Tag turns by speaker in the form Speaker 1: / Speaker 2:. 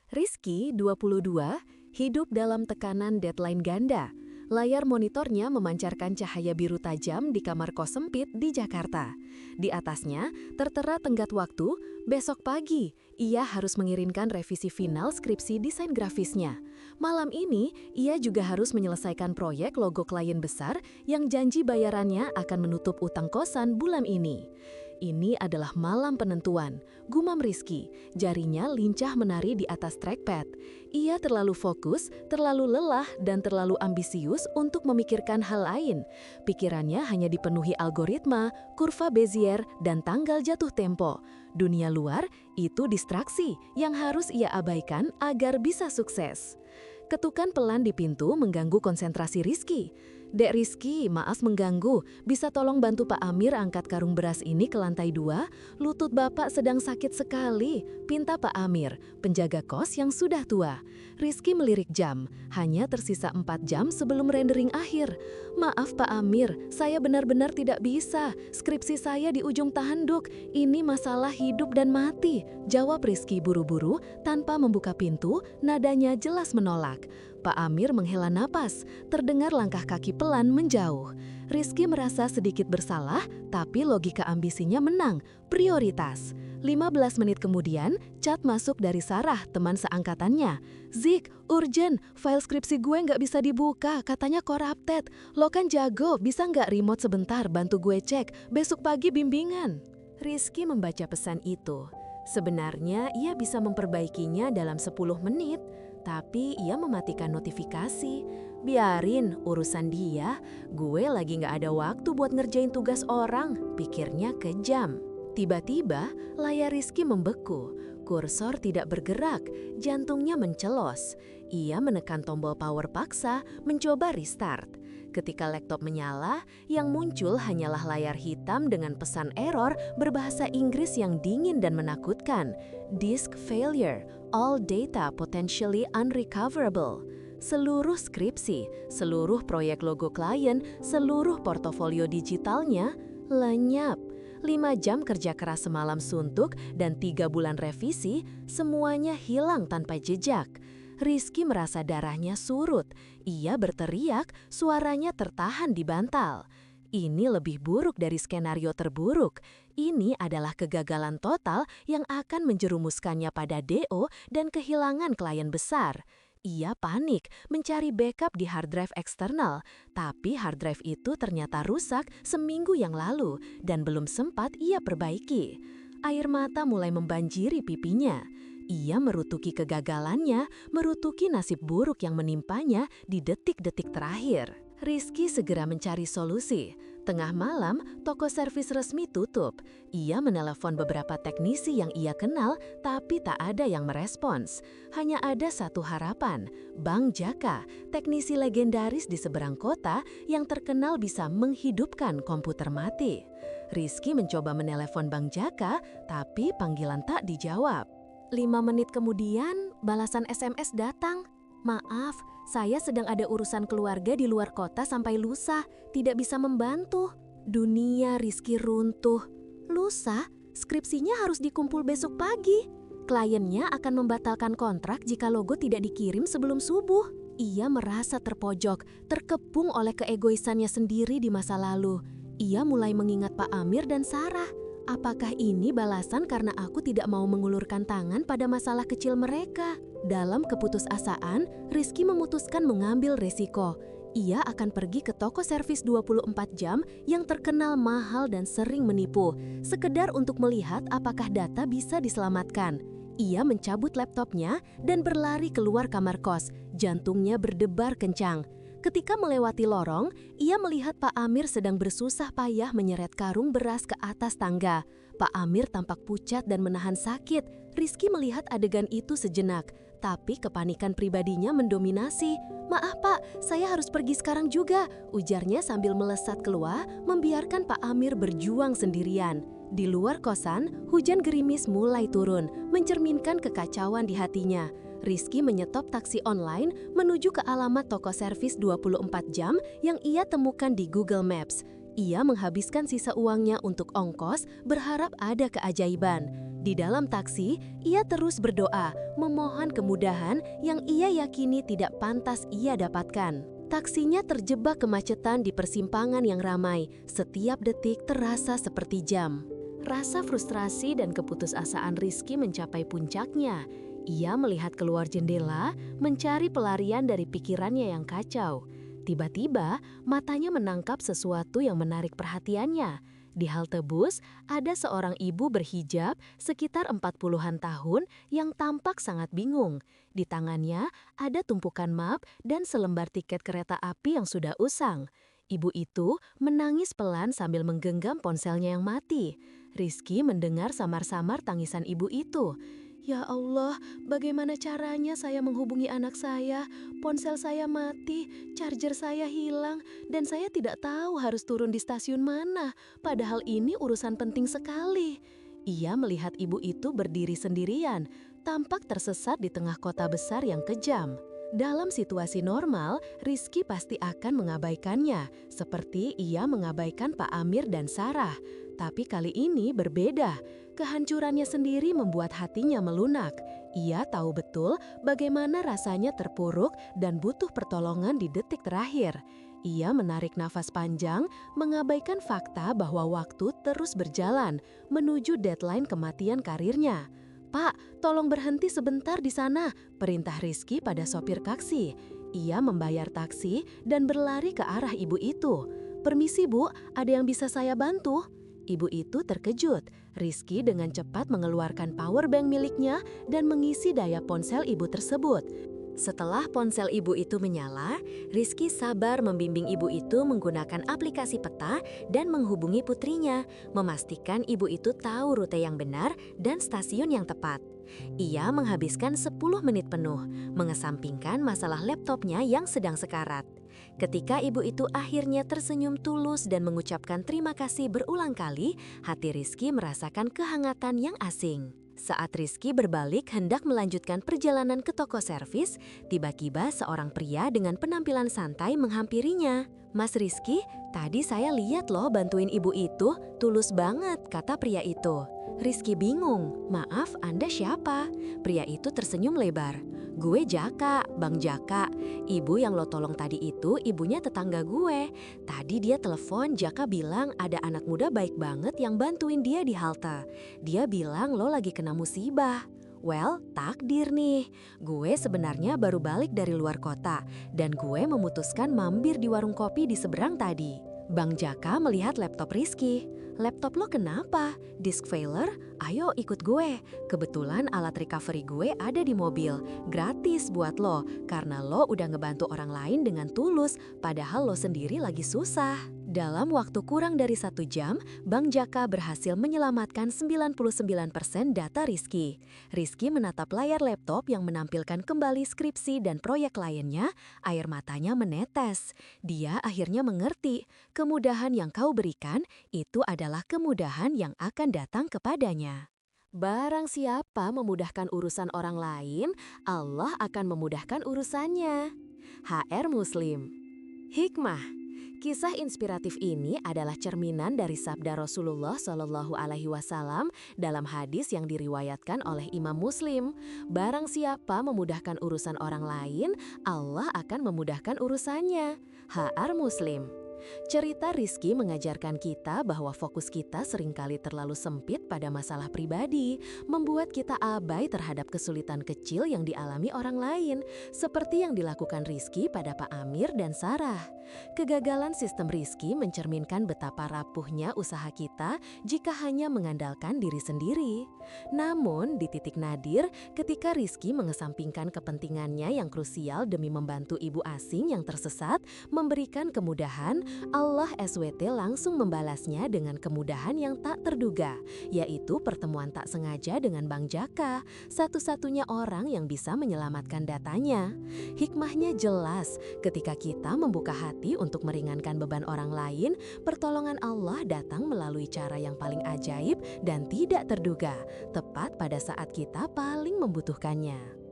Speaker 1: Rizky, 22, hidup dalam tekanan deadline ganda. Layar monitornya memancarkan cahaya biru tajam di kamar kos sempit di Jakarta. Di atasnya tertera tenggat waktu, besok pagi ia harus mengirimkan revisi final skripsi desain grafisnya. Malam ini ia juga harus menyelesaikan proyek logo klien besar yang janji bayarannya akan menutup utang kosan bulan ini. Ini adalah malam penentuan, gumam Rizky. Jarinya lincah menari di atas trackpad. Ia terlalu fokus, terlalu lelah, dan terlalu ambisius untuk memikirkan hal lain. Pikirannya hanya dipenuhi algoritma, kurva Bezier, dan tanggal jatuh tempo. Dunia luar itu distraksi yang harus ia abaikan agar bisa sukses. Ketukan pelan di pintu mengganggu konsentrasi Rizky. Dek Rizky, maaf mengganggu. Bisa tolong bantu Pak Amir angkat karung beras ini ke lantai 2? Lutut Bapak sedang sakit sekali. Pinta Pak Amir, penjaga kos yang sudah tua. Rizky melirik jam. Hanya tersisa 4 jam sebelum rendering akhir. Maaf Pak Amir, saya benar-benar tidak bisa. Skripsi saya di ujung tanduk. Ini masalah hidup dan mati. Jawab Rizky buru-buru tanpa membuka pintu, nadanya jelas menolak. Pak Amir menghela napas, terdengar langkah kaki pelan menjauh. Rizky merasa sedikit bersalah, tapi logika ambisinya menang, prioritas. 15 menit kemudian, chat masuk dari Sarah, teman seangkatannya. Zik, urgent, file skripsi gue nggak bisa dibuka, katanya corrupted. Lo kan jago, bisa nggak remote sebentar bantu gue cek, besok pagi bimbingan. Rizky membaca pesan itu. Sebenarnya ia bisa memperbaikinya dalam 10 menit, tapi ia mematikan notifikasi. Biarin urusan dia, gue lagi gak ada waktu buat ngerjain tugas orang, pikirnya kejam. Tiba-tiba layar Rizky membeku, kursor tidak bergerak, jantungnya mencelos. Ia menekan tombol power paksa, mencoba restart. Ketika laptop menyala, yang muncul hanyalah layar hitam dengan pesan error berbahasa Inggris yang dingin dan menakutkan. Disk failure, all data potentially unrecoverable. Seluruh skripsi, seluruh proyek logo klien, seluruh portofolio digitalnya lenyap. 5 jam kerja keras semalam suntuk dan 3 bulan revisi, semuanya hilang tanpa jejak. Rizky merasa darahnya surut. Ia berteriak, suaranya tertahan di bantal. Ini lebih buruk dari skenario terburuk. Ini adalah kegagalan total yang akan menjerumuskannya pada DO dan kehilangan klien besar. Ia panik mencari backup di hard drive eksternal, tapi hard drive itu ternyata rusak seminggu yang lalu dan belum sempat ia perbaiki. Air mata mulai membanjiri pipinya. Ia merutuki kegagalannya, merutuki nasib buruk yang menimpanya di detik-detik terakhir. Rizky segera mencari solusi. Tengah malam, toko servis resmi tutup. Ia menelepon beberapa teknisi yang ia kenal, tapi tak ada yang merespons. Hanya ada satu harapan, Bang Jaka, teknisi legendaris di seberang kota yang terkenal bisa menghidupkan komputer mati. Rizky mencoba menelepon Bang Jaka, tapi panggilan tak dijawab. 5 menit kemudian, balasan SMS datang. Maaf, saya sedang ada urusan keluarga di luar kota sampai lusa, tidak bisa membantu. Dunia Rizky runtuh. Lusa, skripsinya harus dikumpul besok pagi. Kliennya akan membatalkan kontrak jika logo tidak dikirim sebelum subuh. Ia merasa terpojok, terkepung oleh keegoisannya sendiri di masa lalu. Ia mulai mengingat Pak Amir dan Sarah. Apakah ini balasan karena aku tidak mau mengulurkan tangan pada masalah kecil mereka? Dalam keputusasaan, Rizky memutuskan mengambil resiko. Ia akan pergi ke toko servis 24 jam yang terkenal mahal dan sering menipu, sekedar untuk melihat apakah data bisa diselamatkan. Ia mencabut laptopnya dan berlari keluar kamar kos, jantungnya berdebar kencang. Ketika melewati lorong, ia melihat Pak Amir sedang bersusah payah menyeret karung beras ke atas tangga. Pak Amir tampak pucat dan menahan sakit. Rizky melihat adegan itu sejenak, tapi kepanikan pribadinya mendominasi. Maaf Pak, saya harus pergi sekarang juga, ujarnya sambil melesat keluar, membiarkan Pak Amir berjuang sendirian. Di luar kosan, hujan gerimis mulai turun, mencerminkan kekacauan di hatinya. Rizky menyetop taksi online menuju ke alamat toko servis 24 jam yang ia temukan di Google Maps. Ia menghabiskan sisa uangnya untuk ongkos, berharap ada keajaiban. Di dalam taksi, ia terus berdoa, memohon kemudahan yang ia yakini tidak pantas ia dapatkan. Taksinya terjebak kemacetan di persimpangan yang ramai, setiap detik terasa seperti jam. Rasa frustrasi dan keputusasaan Rizky mencapai puncaknya. Ia melihat keluar jendela, mencari pelarian dari pikirannya yang kacau. Tiba-tiba, matanya menangkap sesuatu yang menarik perhatiannya. Di halte bus, ada seorang ibu berhijab sekitar 40-an tahun yang tampak sangat bingung. Di tangannya ada tumpukan map dan selembar tiket kereta api yang sudah usang. Ibu itu menangis pelan sambil menggenggam ponselnya yang mati. Rizky mendengar samar-samar tangisan ibu itu. Ya Allah, bagaimana caranya saya menghubungi anak saya? Ponsel saya mati, charger saya hilang, dan saya tidak tahu harus turun di stasiun mana. Padahal ini urusan penting sekali. Ia melihat ibu itu berdiri sendirian, tampak tersesat di tengah kota besar yang kejam. Dalam situasi normal, Rizky pasti akan mengabaikannya, seperti ia mengabaikan Pak Amir dan Sarah. Tapi kali ini berbeda. Kehancurannya sendiri membuat hatinya melunak. Ia tahu betul bagaimana rasanya terpuruk dan butuh pertolongan di detik terakhir. Ia menarik nafas panjang, mengabaikan fakta bahwa waktu terus berjalan menuju deadline kematian karirnya. "Pak, tolong berhenti sebentar di sana," perintah Rizky pada sopir taksi. Ia membayar taksi dan berlari ke arah ibu itu. "Permisi Bu, ada yang bisa saya bantu?" Ibu itu terkejut. Rizky dengan cepat mengeluarkan powerbank miliknya dan mengisi daya ponsel ibu tersebut. Setelah ponsel ibu itu menyala, Rizky sabar membimbing ibu itu menggunakan aplikasi peta dan menghubungi putrinya, memastikan ibu itu tahu rute yang benar dan stasiun yang tepat. Ia menghabiskan 10 menit penuh, mengesampingkan masalah laptopnya yang sedang sekarat. Ketika ibu itu akhirnya tersenyum tulus dan mengucapkan terima kasih berulang kali, hati Rizky merasakan kehangatan yang asing. Saat Rizky berbalik hendak melanjutkan perjalanan ke toko servis, tiba-tiba seorang pria dengan penampilan santai menghampirinya. "Mas Rizky, tadi saya lihat loh bantuin ibu itu, tulus banget," kata pria itu. Rizky bingung, "Maaf, Anda siapa?" Pria itu tersenyum lebar. "Gue Jaka, Bang Jaka. Ibu yang lo tolong tadi itu ibunya tetangga gue. Tadi dia telepon, Jaka bilang ada anak muda baik banget yang bantuin dia di halte. Dia bilang lo lagi kena musibah." Well, takdir nih. Gue sebenarnya baru balik dari luar kota dan gue memutuskan mampir di warung kopi di seberang tadi. Bang Jaka melihat laptop Rizky. "Laptop lo kenapa? Disk failure? Ayo ikut gue. Kebetulan alat recovery gue ada di mobil. Gratis buat lo, karena lo udah ngebantu orang lain dengan tulus, padahal lo sendiri lagi susah." Dalam waktu kurang dari 1 jam, Bang Jaka berhasil menyelamatkan 99% data Rizky. Rizky menatap layar laptop yang menampilkan kembali skripsi dan proyek lainnya, air matanya menetes. Dia akhirnya mengerti, kemudahan yang kau berikan itu adalah kemudahan yang akan datang kepadanya. Barang siapa memudahkan urusan orang lain, Allah akan memudahkan urusannya. HR Muslim. Hikmah. Kisah inspiratif ini adalah cerminan dari sabda Rasulullah Shallallahu Alaihi Wasallam dalam hadis yang diriwayatkan oleh Imam Muslim. Barang siapa memudahkan urusan orang lain, Allah akan memudahkan urusannya. HR Muslim. Cerita Rizky mengajarkan kita bahwa fokus kita seringkali terlalu sempit pada masalah pribadi, membuat kita abai terhadap kesulitan kecil yang dialami orang lain, seperti yang dilakukan Rizky pada Pak Amir dan Sarah. Kegagalan sistem Rizky mencerminkan betapa rapuhnya usaha kita jika hanya mengandalkan diri sendiri. Namun, di titik nadir, ketika Rizky mengesampingkan kepentingannya yang krusial demi membantu ibu asing yang tersesat, memberikan kemudahan, Allah SWT langsung membalasnya dengan kemudahan yang tak terduga, yaitu pertemuan tak sengaja dengan Bang Jaka, satu-satunya orang yang bisa menyelamatkan datanya. Hikmahnya jelas, ketika kita membuka hati untuk meringankan beban orang lain, pertolongan Allah datang melalui cara yang paling ajaib dan tidak terduga, tepat pada saat kita paling membutuhkannya.